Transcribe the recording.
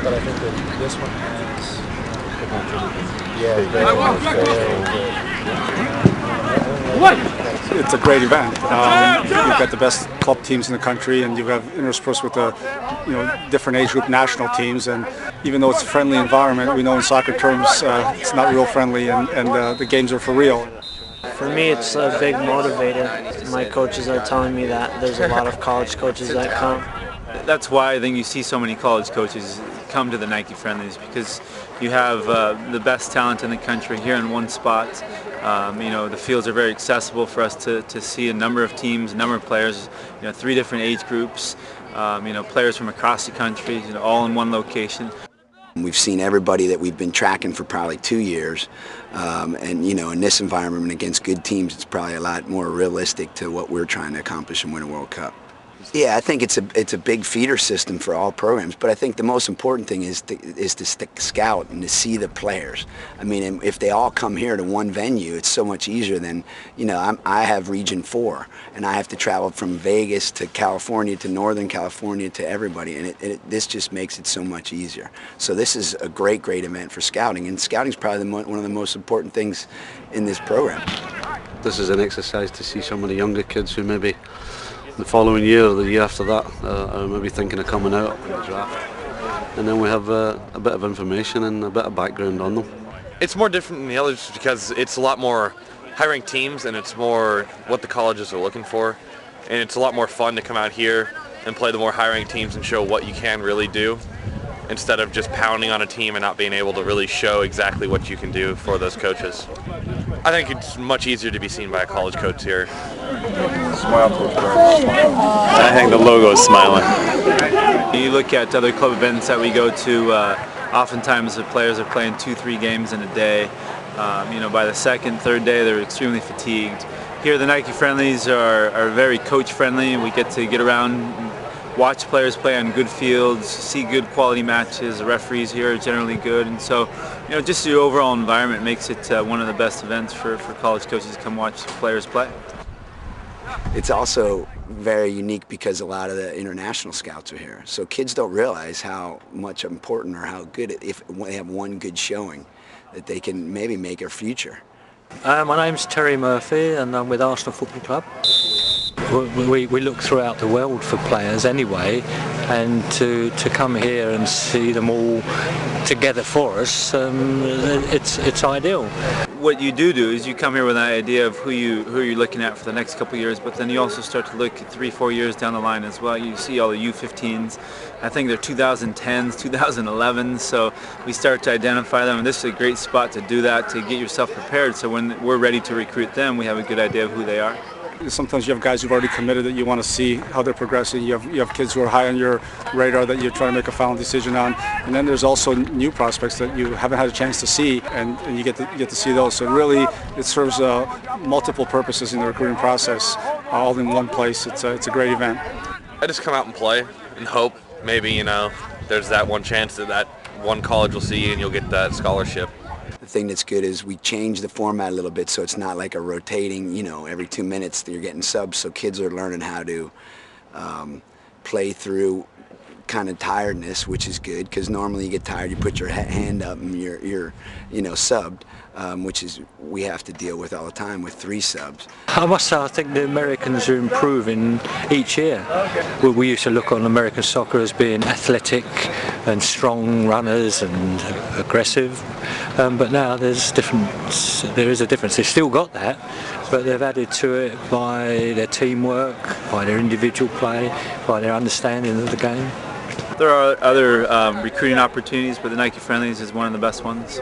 but I think that this one has It's a great event. You've got the best club teams in the country, and you have interspersed with the different age group national teams. And even though it's a friendly environment, we know in soccer terms it's not real friendly, and the games are for real. For me, it's a big motivator. My coaches are telling me that there's a lot of college coaches that come. That's why I think you see so many college coaches come to the Nike Friendlies, because you have the best talent in the country here in one spot. The fields are very accessible for us to see a number of teams, a number of players, 3 different age groups, players from across the country, all in one location. We've seen everybody that we've been tracking for probably 2 years, and in this environment against good teams, it's probably a lot more realistic to what we're trying to accomplish and win a World Cup. Yeah, I think it's a big feeder system for all programs, but I think the most important thing is to scout and to see the players. I mean, if they all come here to one venue, it's so much easier than, I have Region 4, and I have to travel from Vegas to California to Northern California to everybody, and this just makes it so much easier. So this is a great event for scouting, and scouting is probably one of the most important things in this program. This is an exercise to see some of the younger kids who maybe the following year or the year after that are maybe thinking of coming out in the draft. And then we have a bit of information and a bit of background on them. It's more different than the others because it's a lot more high-ranked teams, and it's more what the colleges are looking for. And it's a lot more fun to come out here and play the more high-ranked teams and show what you can really do, instead of just pounding on a team and not being able to really show exactly what you can do for those coaches. I think it's much easier to be seen by a college coach here. I think the logo is smiling. You look at other club events that we go to, oftentimes the players are playing 2-3 games in a day. By the second, third day, they're extremely fatigued. Here, the Nike Friendlies are very coach-friendly. We get to get around, watch players play on good fields, see good quality matches. The referees here are generally good, and so just the overall environment makes it one of the best events for college coaches to come watch players play. It's also very unique because a lot of the international scouts are here, so kids don't realize how much important or how good if they have one good showing that they can maybe make a future. My name's Terry Murphy, and I'm with Arsenal Football Club. We look throughout the world for players anyway, and to come here and see them all together for us, it's ideal. What you do is you come here with an idea of who you're looking at for the next couple of years, but then you also start to look at 3-4 years down the line as well. You see all the U15s. I think they're 2010s, 2011s, so we start to identify them, and this is a great spot to do that, to get yourself prepared, so when we're ready to recruit them, we have a good idea of who they are. Sometimes you have guys who've already committed that you want to see how they're progressing. You have kids who are high on your radar that you're trying to make a final decision on, and then there's also new prospects that you haven't had a chance to see, and you get to see those. So really, it serves multiple purposes in the recruiting process, all in one place. It's a great event. I just come out and play and hope maybe there's that one chance that one college will see you and you'll get that scholarship. The thing that's good is we change the format a little bit, so it's not like a rotating, every 2 minutes you're getting subs, so kids are learning how to play through kind of tiredness, which is good, because normally you get tired, you put your hand up and you're subbed, which is we have to deal with all the time with 3 subs. I must say I think the Americans are improving each year. We used to look on American soccer as being athletic and strong runners and aggressive, but now there is a difference. They've still got that, but they've added to it by their teamwork, by their individual play, by their understanding of the game. There are other recruiting opportunities, but the Nike Friendlies is one of the best ones.